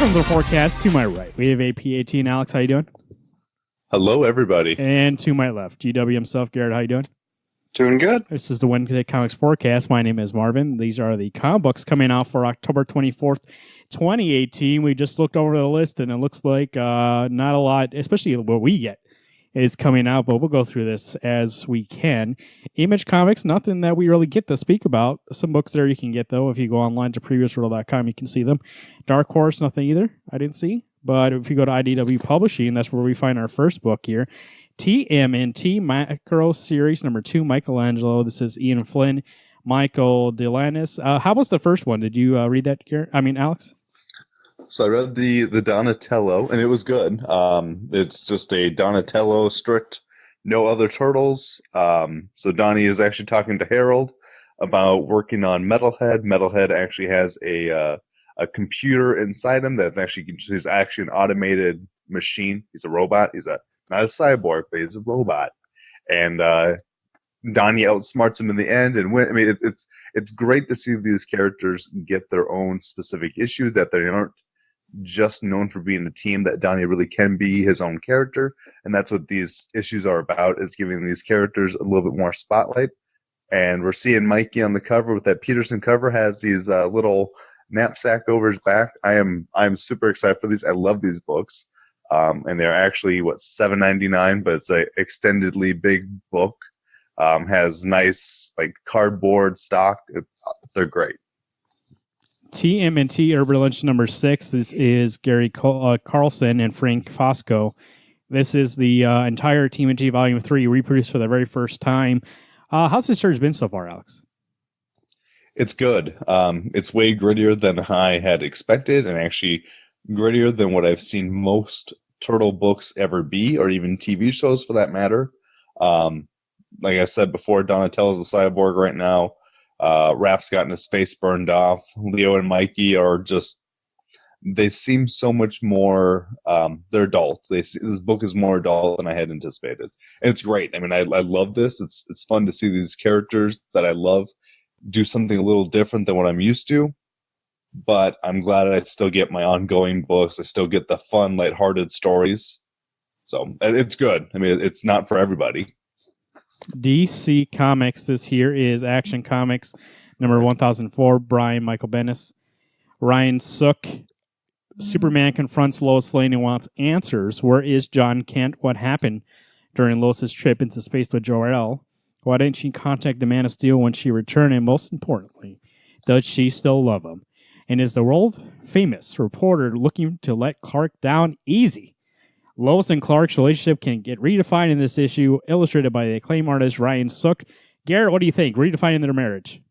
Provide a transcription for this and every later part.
Welcome to the forecast. To my right, we have APAT and Alex. How you doing? Hello, everybody. And to my left, GW himself, Garrett. How you doing? Doing good. This is the Wednesday Comics Forecast. My name is Marvin. These are the comic books coming out for October 24th, 2018. We just looked over the list, and it looks like not a lot, especially what we get, is coming out, but we'll go through this as we can. Image Comics, nothing that we really get to speak about. Some books there you can get, though. If you go online to previousworld.com, you can see them. Dark Horse, nothing either. I didn't see. But if you go to IDW Publishing, that's where we find our first book here. TMNT Macro Series number 2, Michelangelo. This is Ian Flynn, Michael Delanis. How was the first one? Did you read that, Garrett? Alex? So I read the Donatello, and it was good. It's just a Donatello strict, no other turtles. So Donnie is actually talking to Harold about working on Metalhead. Metalhead actually has a computer inside him he's actually an automated machine. He's a robot. He's not a cyborg, but he's a robot. And Donnie outsmarts him in the end, and it's great to see these characters get their own specific issues, that they aren't just known for being a team, that Donnie really can be his own character, and that's what these issues are about, is giving these characters a little bit more spotlight. And we're seeing Mikey on the cover with that Peterson cover, has these little knapsack over his back. I'm super excited for these. I love these books. And they're actually $7.99, but it's a extendedly big book. Has nice cardboard stock. They're great. TMNT Urban Lunch number 6. This is Gary Carlson and Frank Fosco. This is the entire TMNT Volume 3 reproduced for the very first time. How's this series been so far, Alex? It's good. It's way grittier than I had expected, and actually grittier than what I've seen most Turtle books ever be, or even TV shows for that matter. Like I said before, Donatello's a cyborg right now. Raph's gotten his face burned off. Leo and Mikey they seem so much more, they're adult. This book is more adult than I had anticipated. And it's great. I mean, I love this. It's fun to see these characters that I love do something a little different than what I'm used to. But I'm glad I still get my ongoing books. I still get the fun, lighthearted stories. So it's good. I mean, it's not for everybody. DC Comics. This here is Action Comics number 1004. Brian Michael Bendis. Ryan Sook. Superman confronts Lois Lane and wants answers. Where is John Kent? What happened during Lois's trip into space with Jor-El? Why didn't she contact the Man of Steel when she returned? And most importantly, does she still love him? And is the world-famous reporter looking to let Clark down easy? Lois and Clark's relationship can get redefined in this issue, illustrated by the acclaimed artist Ryan Sook. Garrett, what do you think? Redefining their marriage?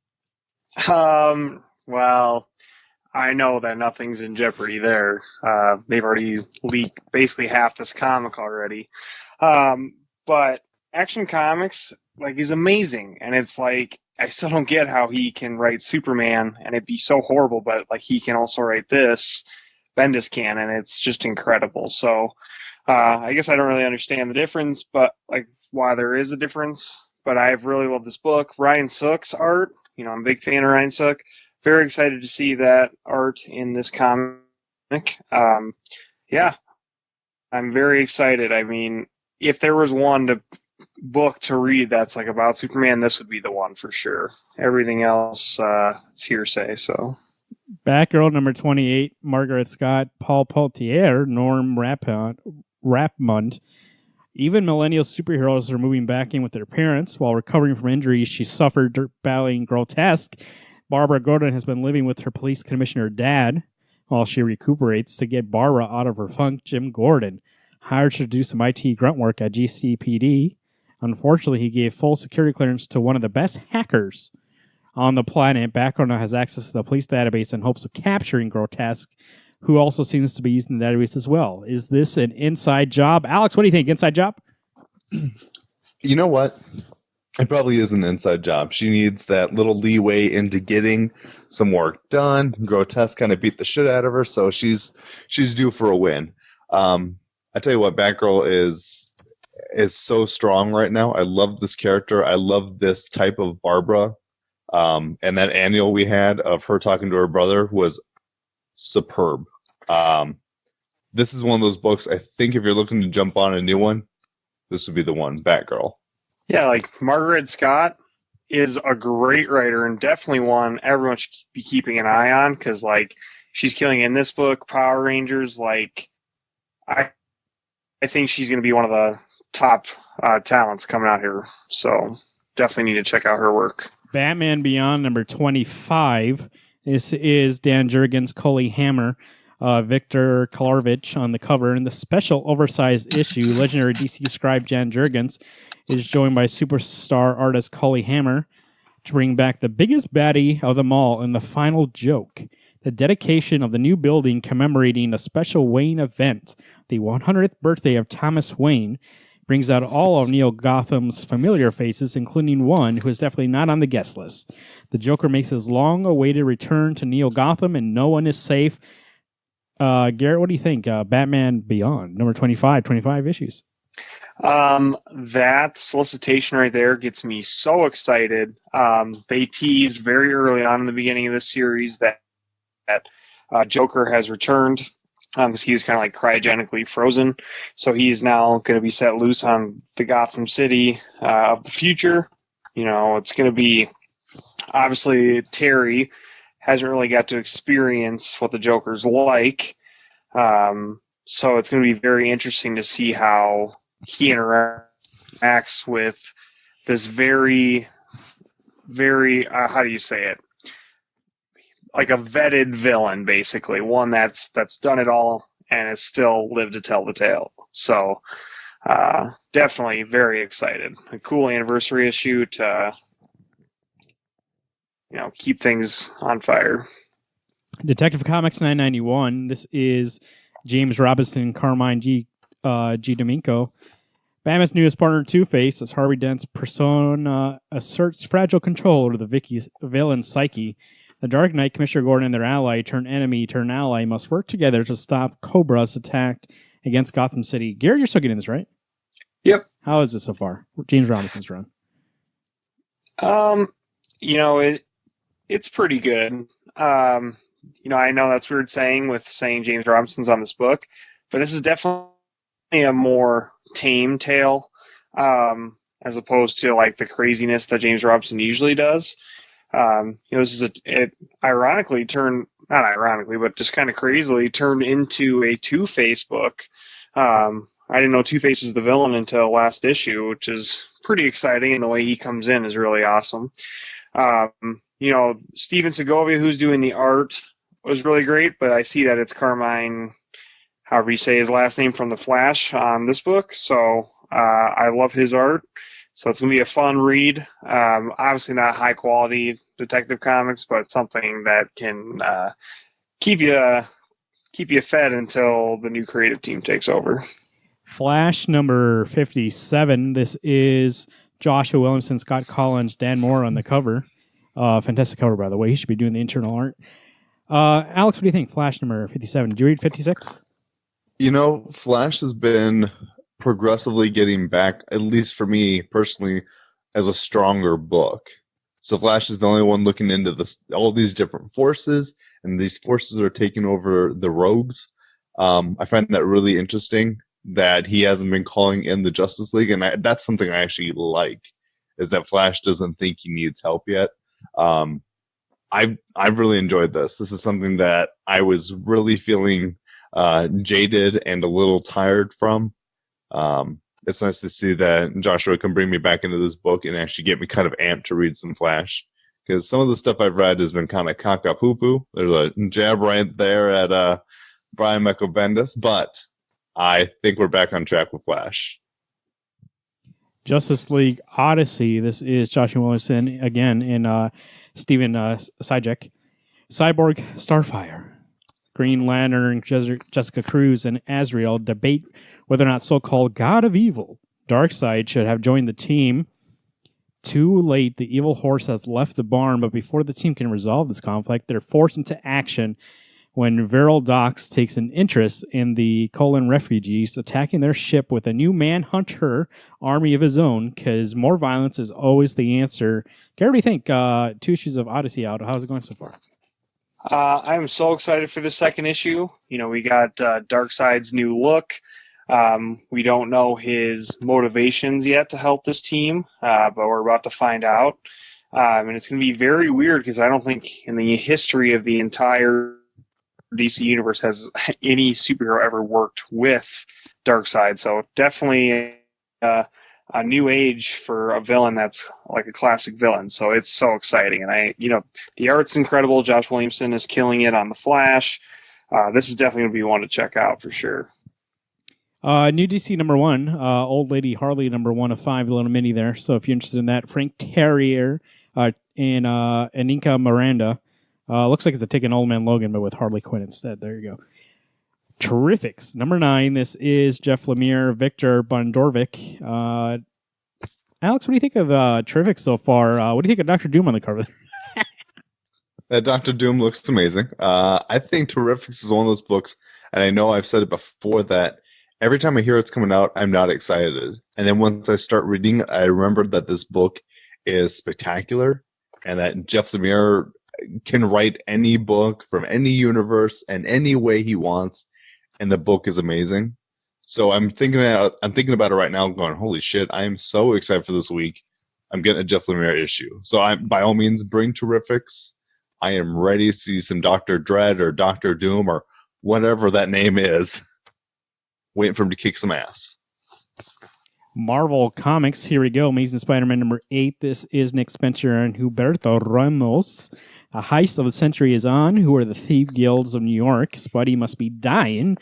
Well, I know that nothing's in jeopardy there. They've already leaked basically half this comic already. But Action Comics, is amazing. And it's I still don't get how he can write Superman and it'd be so horrible, but he can also write this. Bendis can, and it's just incredible. So I guess I don't really understand the difference, but why there is a difference. But I've really loved this book. Ryan Sook's art, I'm a big fan of Ryan Sook. Very excited to see that art in this comic. Yeah, I'm very excited. I mean, if there was one book to read that's about Superman, this would be the one for sure. Everything else, it's hearsay. So, Batgirl number 28, Margaret Scott, Paul Peltier, Norm Rapmund. Even millennial superheroes are moving back in with their parents while recovering from injuries she suffered battling Grotesque. Barbara Gordon has been living with her police commissioner dad while she recuperates. To get Barbara out of her funk, Jim Gordon hired her to do some IT grunt work at GCPD. Unfortunately, he gave full security clearance to one of the best hackers on the planet. Batgirl now has access to the police database in hopes of capturing Grotesque, who also seems to be using the database as well. Is this an inside job? Alex, what do you think? Inside job? You know what? It probably is an inside job. She needs that little leeway into getting some work done. Grotesque kind of beat the shit out of her, so she's due for a win. I tell you what, Batgirl is so strong right now. I love this character. I love this type of Barbara. And that annual we had of her talking to her brother was superb. This is one of those books, I think if you're looking to jump on a new one, this would be the one, Batgirl. Yeah, like Margaret Scott is a great writer and definitely one everyone should be keeping an eye on because, like, she's killing in this book. Power Rangers, like, I think she's going to be one of the top talents coming out here. So definitely need to check out her work. Batman Beyond number 25. This is Dan Jurgens' Cully Hammer. Victor Kolarovich on the cover. In the special oversized issue, legendary DC scribe Dan Jurgens is joined by superstar artist Cully Hammer to bring back the biggest baddie of them all in the final joke. The dedication of the new building commemorating a special Wayne event, the 100th birthday of Thomas Wayne, brings out all of Neo Gotham's familiar faces, including one who is definitely not on the guest list. The Joker makes his long-awaited return to Neo Gotham, and no one is safe. Garrett, what do you think? Batman Beyond, number 25 issues. That solicitation right there gets me so excited. They teased very early on in the beginning of this series that Joker has returned because he was kind of like cryogenically frozen. So he's now going to be set loose on the Gotham City of the future. You know, it's going to be obviously Terry hasn't really got to experience what the Joker's like. So it's going to be very interesting to see how he interacts with this very, very, how do you say it? Like a vetted villain, basically. One that's done it all and has still lived to tell the tale. So definitely very excited. A cool anniversary issue to keep things on fire. Detective Comics 991. This is James Robinson, Carmine G. D'Amico. Batman's newest partner, Two-Face, as Harvey Dent's persona asserts fragile control over the villain's psyche. The Dark Knight, Commissioner Gordon, and their ally turned enemy turned ally must work together to stop Cobra's attack against Gotham City. Gary, you're still getting this, right? Yep. How is it so far? James Robinson's run. It's pretty good. I know that's weird saying James Robinson's on this book, but this is definitely a more tame tale, as opposed to like the craziness that James Robinson usually does. This is it ironically turned, not ironically, but just kind of crazily turned into a Two-Face book. I didn't know Two-Face was the villain until last issue, which is pretty exciting, and the way he comes in is really awesome. Steven Segovia, who's doing the art, was really great, but I see that it's Carmine, however you say his last name, from The Flash on this book. So I love his art. So it's going to be a fun read. Obviously not high quality Detective Comics, but something that can keep you fed until the new creative team takes over. Flash number 57. This is Joshua Williamson, Scott Collins, Dan Moore on the cover. Fantastic cover, by the way. He should be doing the internal art. Alex, what do you think? Flash number 57. Did you read 56? Flash has been progressively getting back, at least for me personally, as a stronger book. So Flash is the only one looking into all these different forces, and these forces are taking over the rogues. I find that really interesting that he hasn't been calling in the Justice League, and that's something I actually like, is that Flash doesn't think he needs help yet. I've really enjoyed this. This is something that I was really feeling jaded and a little tired from. It's nice to see that Joshua can bring me back into this book and actually get me kind of amped to read some Flash. Because some of the stuff I've read has been kind of caca-poo-poo. There's a jab right there at Brian Michael Bendis, but I think we're back on track with Flash. Justice League Odyssey. This is Joshua Williamson again in Steven Sajek. Cyborg Starfire. Green Lantern, Jessica Cruz, and Azrael debate whether or not so-called God of Evil, Darkseid, should have joined the team. Too late, the evil horse has left the barn, but before the team can resolve this conflict, they're forced into action when Viral Dox takes an interest in the Colon refugees, attacking their ship with a new manhunter army of his own, because more violence is always the answer. Gary, what do you think? 2 issues of Odyssey out. How's it going so far? I'm so excited for the second issue. You know, we got Darkseid's new look. We don't know his motivations yet to help this team, but we're about to find out. And it's going to be very weird because I don't think in the history of the entire DC universe has any superhero ever worked with Darkseid. So definitely a new age for a villain that's like a classic villain. So it's so exciting. And the art's incredible. Josh Williamson is killing it on The Flash. This is definitely going to be one to check out for sure. New DC number 1, Old Lady Harley number 1 of 5, a little mini there. So if you're interested in that, Frank Terrier and Aninka Miranda. Looks like it's a taking Old Man Logan, but with Harley Quinn instead. There you go. Terrifics. Number 9, this is Jeff Lemire, Victor Bondorvik. Alex, what do you think of Terrifics so far? What do you think of Dr. Doom on the cover? Dr. Doom looks amazing. I think Terrifics is one of those books, and I know I've said it before, that every time I hear it's coming out, I'm not excited. And then once I start reading it, I remember that this book is spectacular and that Jeff Lemire can write any book from any universe and any way he wants, and the book is amazing. So I'm thinking about it right now, going, holy shit, I am so excited for this week. I'm getting a Jeff Lemire issue. So by all means, bring Terrifics. I am ready to see some Dr. Dread or Dr. Doom or whatever that name is. Waiting for him to kick some ass. Marvel Comics, here we go. Amazing Spider-Man number 8. This is Nick Spencer and Huberto Ramos. A heist of the century is on. Who are the thief guilds of New York? Spidey must be dying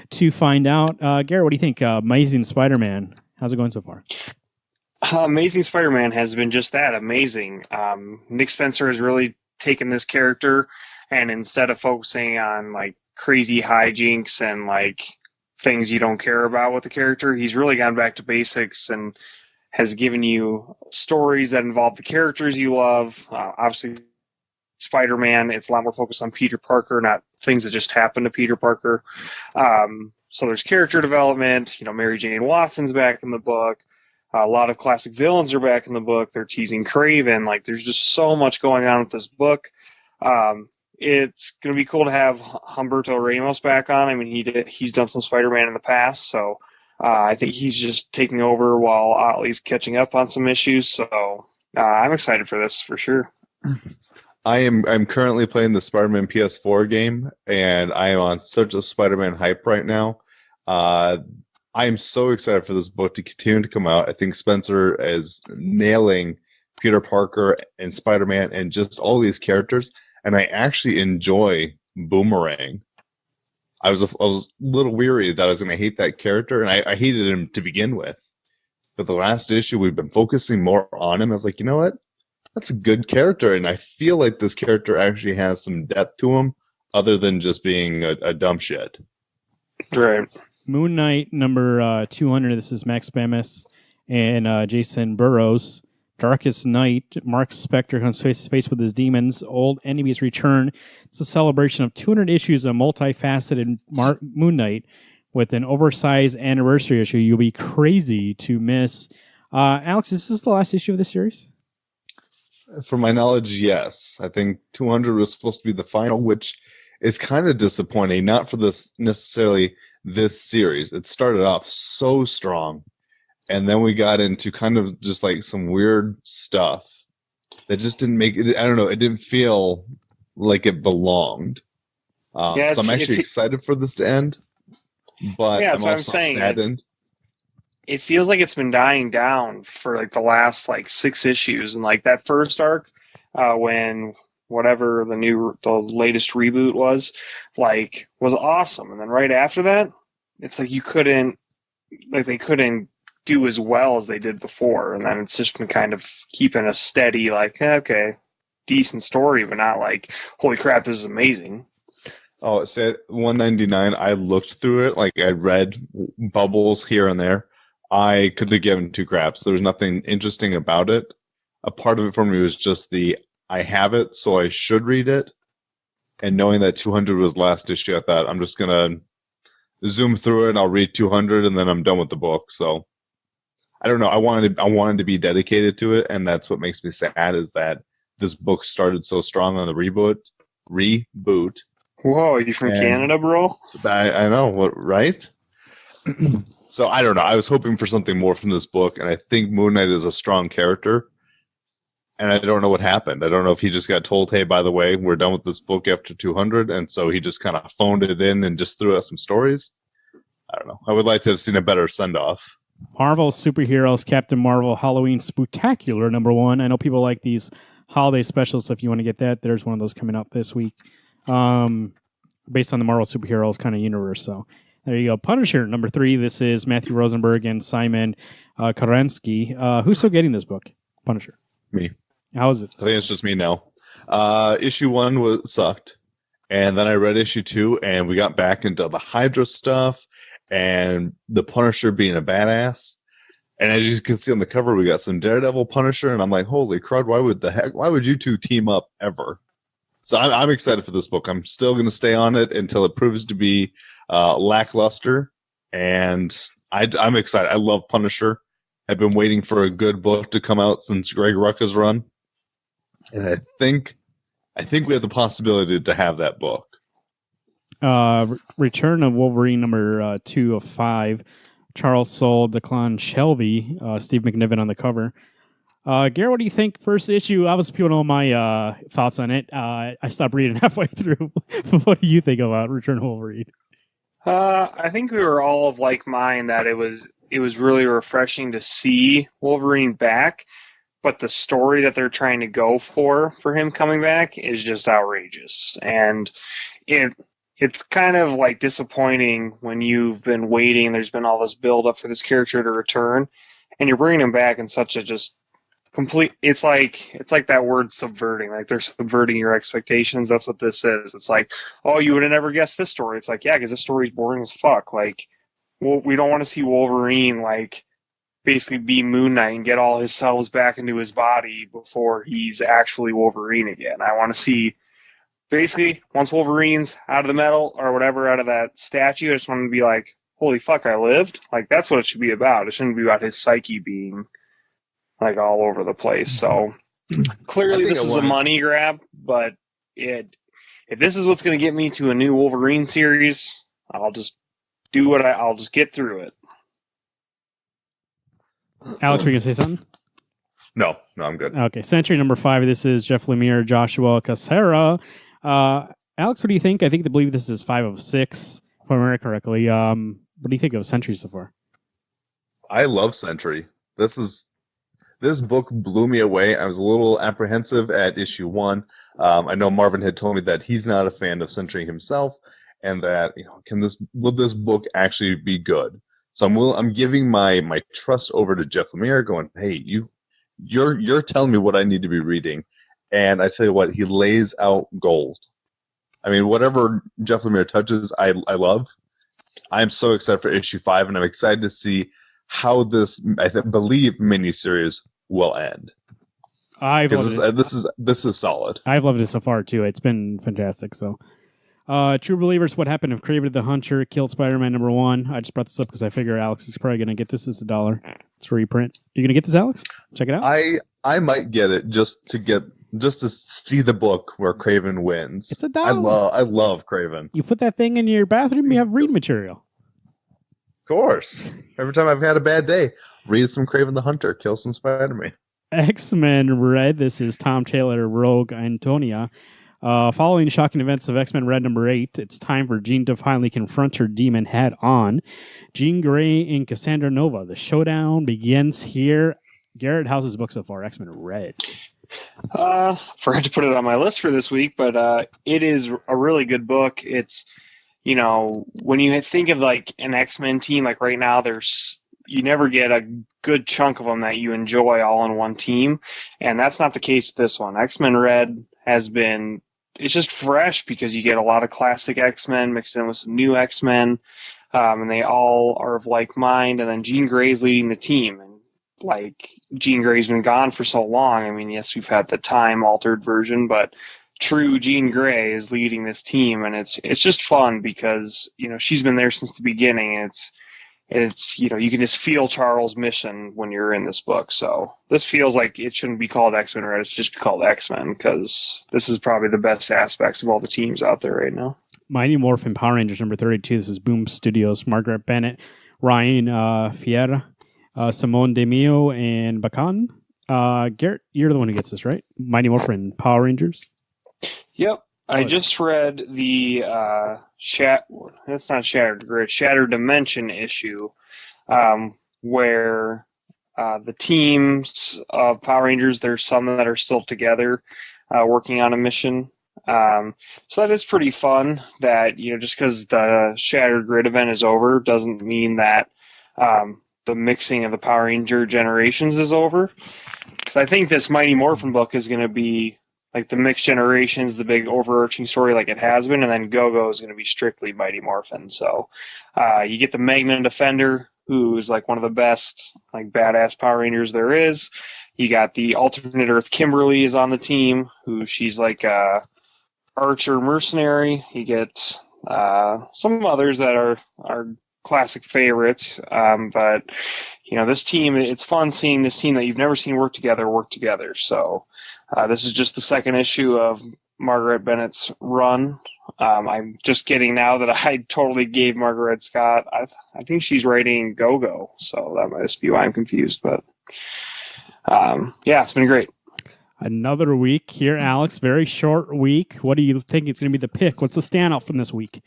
to find out. Garrett, what do you think? Amazing Spider-Man. How's it going so far? Amazing Spider-Man has been just that, amazing. Nick Spencer has really taken this character, and instead of focusing on like crazy hijinks and like things you don't care about with the character, he's really gone back to basics and has given you stories that involve the characters you love. Obviously, Spider-Man, it's a lot more focused on Peter Parker, not things that just happen to Peter Parker. So there's character development. You know, Mary Jane Watson's back in the book. A lot of classic villains are back in the book. They're teasing Kraven. Like, there's just so much going on with this book. It's going to be cool to have Humberto Ramos back on. I mean, he's done some Spider-Man in the past, so I think he's just taking over while Otley's catching up on some issues. So I'm excited for this for sure. I'm currently playing the Spider-Man PS4 game, and I am on such a Spider-Man hype right now. I am so excited for this book to continue to come out. I think Spencer is nailing Peter Parker and Spider-Man and just all these characters, and I actually enjoy Boomerang. I was a little weary that I was going to hate that character, and I hated him to begin with. But the last issue, we've been focusing more on him. I was like, you know what? That's a good character, and I feel like this character actually has some depth to him other than just being a dumb shit. Right. Moon Knight number 200. This is Max Bemis and Jason Burrows. Darkest Night. Mark Spector comes face to face with his demons. Old enemies return. It's a celebration of 200 issues of multifaceted Moon Knight with an oversized anniversary issue you'll be crazy to miss. Alex, is this the last issue of the series? From my knowledge, yes. I think 200 was supposed to be the final, which is kind of disappointing. Not for necessarily this series. It started off so strong, and then we got into kind of just like some weird stuff that just didn't make it. I don't know. It didn't feel like it belonged. So I'm actually excited for this to end, but I'm also saddened. It feels like it's been dying down for like the last like 6 issues, and like that first arc, when whatever the latest reboot was awesome, and then right after that, it's like they couldn't do as well as they did before, and then it's just been kind of keeping a steady like, okay, decent story, but not like, holy crap, this is amazing. Oh, it said 199. I looked through it, like I read bubbles here and there. I could have given 2 craps. There was nothing interesting about it. A part of it for me was just I have it, so I should read it. And knowing that 200 was last issue, I thought I'm just going to zoom through it and I'll read 200 and then I'm done with the book. So I don't know. I wanted to be dedicated to it, and that's what makes me sad is that this book started so strong on the reboot reboot. Whoa, you from Canada, bro? I know, what, right? So I don't know. I was hoping for something more from this book, and I think Moon Knight is a strong character. And I don't know what happened. I don't know if he just got told, hey, by the way, we're done with this book after 200, and so he just kind of phoned it in and just threw out some stories. I don't know. I would like to have seen a better send-off. Marvel Superheroes Captain Marvel Halloween Spooktacular #1. I know people like these holiday specials, so if you want to get that, there's one of those coming out this week. Based on the Marvel Superheroes kind of universe. So there you go. Punisher #3. This is Matthew Rosenberg and Simon Karansky. Who's still getting this book? Punisher. Me. How is it? I think it's just me now. Issue 1 sucked. And then I read issue 2, and we got back into the Hydra stuff and the Punisher being a badass. And as you can see on the cover, we got some Daredevil Punisher, and I'm like, holy crud, why would you two team up ever? So I'm excited for this book. I'm still going to stay on it until it proves to be lackluster. And I'm excited. I love Punisher. I've been waiting for a good book to come out since Greg Rucka's run. And I think we have the possibility to have that book. Return of Wolverine #2 of 5. Charles Soule, Declan Shelby, Steve McNiven on the cover. Garrett, what do you think? First issue, obviously people know my thoughts on it. I stopped reading halfway through. What do you think about Return of Wolverine? I think we were all of like mind that it was really refreshing to see Wolverine back, but the story that they're trying to go for him coming back is just outrageous. And it's kind of like disappointing when you've been waiting, there's been all this build up for this character to return, and you're bringing him back in such a just complete, it's like that word subverting, like they're subverting your expectations. That's what this is. It's like, oh, you would have never guessed this story. It's like, yeah, because this story's boring as fuck. Like, well, we don't want to see Wolverine like basically be Moon Knight and get all his cells back into his body before he's actually Wolverine again. I want to see basically once Wolverine's out of the metal or whatever, out of that statue, I just want to be like, holy fuck, I lived. Like, that's what it should be about. It shouldn't be about his psyche being like all over the place. So clearly this is a money grab, but if this is what's going to get me to a new Wolverine series, I'll just I'll just get through it. Alex, were you going to say something? No, I'm good. Okay, Century #5. This is Jeff Lemire, Joshua Cassera. Alex, what do you think? I believe this is 5 of 6, if I remember correctly. What do you think of Century so far? I love Century. This book blew me away. I was a little apprehensive at issue 1. I know Marvin had told me that he's not a fan of Century himself, and that will this book actually be good? So I'm giving my trust over to Jeff Lemire, going, hey, you're telling me what I need to be reading, and I tell you what, he lays out gold. I mean, whatever Jeff Lemire touches, I love. I'm so excited for issue 5, and I'm excited to see how this, believe, miniseries will end. This is solid. I've loved it so far too. It's been fantastic. So, True Believers: What Happened if Kraven the Hunter Killed Spider-Man #1. I just brought this up because I figure Alex is probably going to get this as $1. It's a reprint. You going to get this, Alex? Check it out. I might get it just to see the book where Kraven wins. It's $1. I love Kraven. You put that thing in your bathroom, you have read material. Of course. Every time I've had a bad day, read some Kraven the Hunter, kill some Spider-Man. X-Men Red. This is Tom Taylor, Rogue Antonia. Following the shocking events of X-Men Red #8, it's time for Jean to finally confront her demon head on. Jean Grey and Cassandra Nova. The showdown begins here. Garrett, how's this book so far? X-Men Red. Forgot to put it on my list for this week, but it is a really good book. It's, when you think of like an X-Men team, like right now, you never get a good chunk of them that you enjoy all in one team, and that's not the case with this one. X-Men Red it's just fresh because you get a lot of classic X-Men mixed in with some new X-Men, and they all are of like mind, and then Jean Grey's leading the team. And like, Jean Grey's been gone for so long. I mean, yes, we've had the time-altered version, but true Jean Grey is leading this team, and it's just fun because, she's been there since the beginning, and it's, you can just feel Charles' mission when you're in this book. So this feels like it shouldn't be called X-Men, right? It should just be called X-Men, because this is probably the best aspects of all the teams out there right now. Mighty Morphin Power Rangers number 32. This is Boom Studios. Margaret Bennett, Ryan Fiera, Simone DeMio, and Bacan. Garrett, you're the one who gets this, right? Mighty Morphin Power Rangers. Yep. I just read the that's not Shattered Grid, Shattered Dimension issue, where the teams of Power Rangers, there's some that are still together working on a mission. So that is pretty fun that, just because the Shattered Grid event is over doesn't mean that the mixing of the Power Ranger generations is over. Because I think this Mighty Morphin book is going to be like the mixed generations, the big overarching story like it has been, and then Go-Go is going to be strictly Mighty Morphin. So you get the Magna Defender, who is like one of the best like badass Power Rangers there is. You got the alternate Earth Kimberly is on the team, who she's like a archer mercenary. You get some others that are classic favorites, but this team, it's fun seeing this team that you've never seen work together. So this is just the second issue of Margaret Bennett's run. I'm just getting now that I totally gave Margaret Scott. I think she's writing Go-Go, so that might just be why I'm confused. But it's been great. Another week here, Alex. Very short week. What do you think is going to be the pick? What's the standout from this week?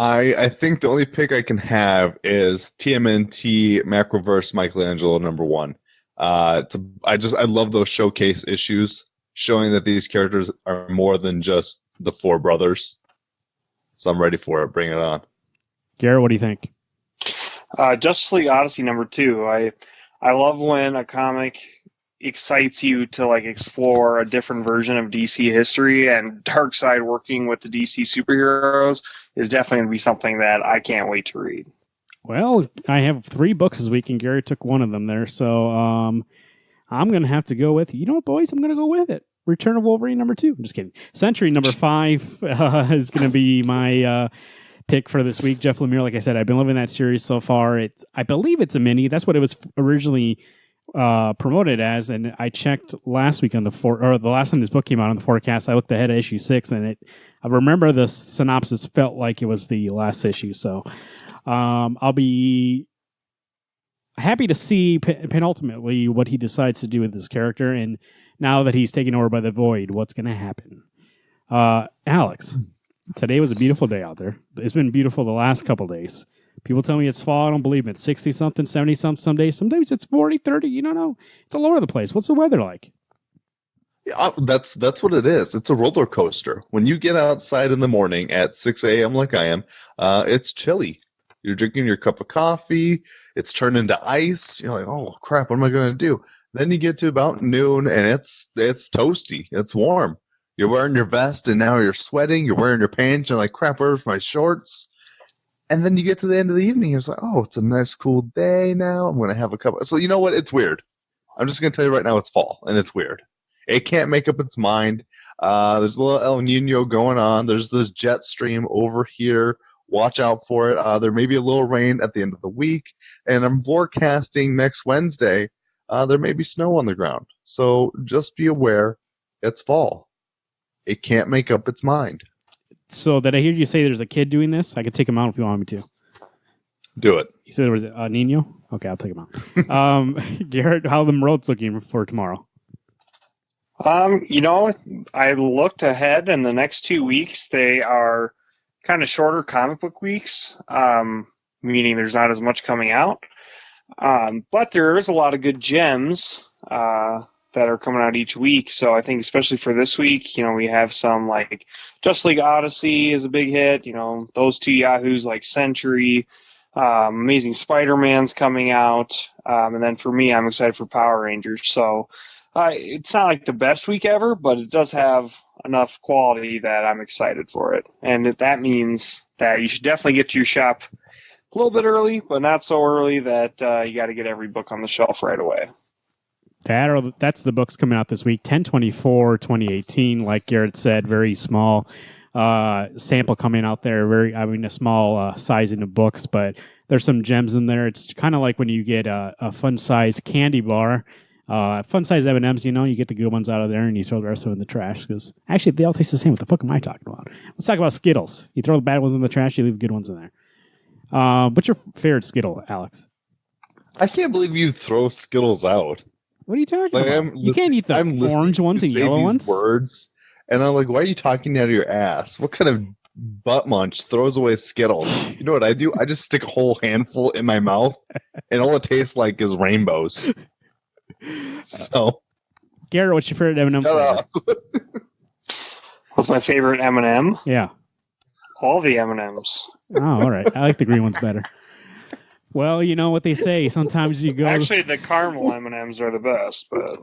I think the only pick I can have is TMNT Macroverse Michelangelo #1. I love those showcase issues showing that these characters are more than just the four brothers. So I'm ready for it. Bring it on. Garrett, what do you think? Justice League Odyssey #2. I love when a comic excites you to like explore a different version of DC history, and Darkseid working with the DC superheroes is definitely going to be something that I can't wait to read. Well, I have 3 books this week, and Gary took one of them there, so I'm going to have to go with, boys, I'm going to go with it. Return of Wolverine #2. I'm just kidding. Century #5 is going to be my pick for this week. Jeff Lemire, like I said, I've been loving that series so far. I believe it's a mini. That's what it was originally promoted as, and I checked last week on the last time this book came out on the forecast. I looked ahead at issue 6, and I remember the synopsis felt like it was the last issue. So I'll be happy to see penultimately what he decides to do with this character, and now that he's taken over by the Void, what's going to happen? Alex, today was a beautiful day out there. It's been beautiful the last couple days. People tell me it's fall. I don't believe it. It's 60-something, 70-something some days. Sometimes it's 40, 30. You don't know. It's all over the place. What's the weather like? Yeah, that's what it is. It's a roller coaster. When you get outside in the morning at 6 a.m. like I am, it's chilly. You're drinking your cup of coffee. It's turned into ice. You're like, oh, crap, what am I going to do? Then you get to about noon, and it's toasty. It's warm. You're wearing your vest, and now you're sweating. You're wearing your pants. You're like, crap, where's my shorts? And then you get to the end of the evening, it's like, oh, it's a nice cool day now. I'm going to have a cup. So you know what? It's weird. I'm just going to tell you right now, it's fall, and it's weird. It can't make up its mind. There's a little El Nino going on. There's this jet stream over here. Watch out for it. There may be a little rain at the end of the week. And I'm forecasting next Wednesday, there may be snow on the ground. So just be aware, it's fall. It can't make up its mind. So did I hear you say there's a kid doing this? I could take him out if you want me to. Do it. You said there was a Nino? Okay, I'll take him out. Garrett, how are the roads looking for tomorrow? I looked ahead, and the next 2 weeks, they are kind of shorter comic book weeks, meaning there's not as much coming out. But there is a lot of good gems that are coming out each week. So I think especially for this week, we have some like Just League Odyssey is a big hit. Those 2 Yahoos like Century, Amazing Spider-Man's coming out. And then for me, I'm excited for Power Rangers. So it's not like the best week ever, but it does have enough quality that I'm excited for it. And that means that you should definitely get to your shop a little bit early, but not so early that you got to get every book on the shelf right away. That's the books coming out this week. 10/24/2018, like Garrett said, very small sample coming out there. A small sizing of books, but There's some gems in there. It's kind of like when you get a fun-size candy bar. Fun-size M&Ms, you get the good ones out of there and you throw the rest of them in the trash because actually they all taste the same. What the fuck am I talking about? Let's talk about Skittles. You throw the bad ones in the trash, you leave the good ones in there. What's your favorite Skittle, Alex? I can't believe you throw Skittles out. What are you talking about? You can't eat the orange ones and yellow ones. Words, and I'm like, why are you talking out of your ass? What kind of butt munch throws away Skittles? You know what I do? I just stick a whole handful in my mouth, and all it tastes like is rainbows. So, Garrett, what's your favorite M&M? What's my favorite M&M? Yeah, all the M&Ms. Oh, all right. I like the green ones better. Well, you know what they say. Sometimes you go. Actually, the caramel M&Ms are the best. But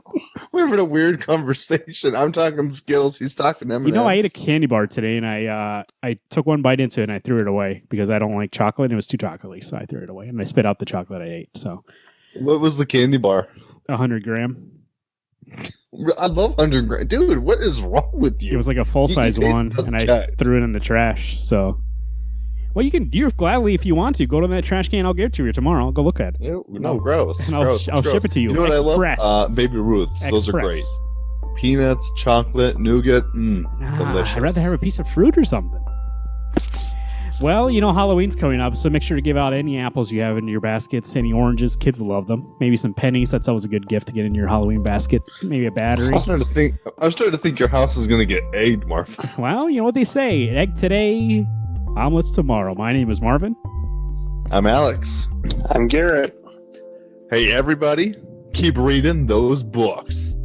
we're having a weird conversation. I'm talking Skittles. He's talking M&Ms. I ate a candy bar today, and I took one bite into it, and I threw it away because I don't like chocolate. And it was too chocolatey, so I threw it away, and I spit out the chocolate I ate. So, what was the candy bar? 100 gram. I love 100 gram, dude. What is wrong with you? It was like a full size one, and I threw it in the trash. So. Well, you're gladly, if you want to, go to that trash can. I'll give it to you tomorrow. I'll go look at it. No, gross. And I'll ship it to you. You know what I love? Baby Ruths. Those are great. Peanuts, chocolate, nougat. Delicious. I'd rather have a piece of fruit or something. Well, Halloween's coming up, so make sure to give out any apples you have in your baskets, any oranges. Kids love them. Maybe some pennies. That's always a good gift to get in your Halloween basket. Maybe a battery. I was starting to think your house is going to get egged, Marv. Well, you know what they say. Egg today, omelets tomorrow. My name is Marvin. I'm Alex. I'm Garrett. Hey, everybody, keep reading those books.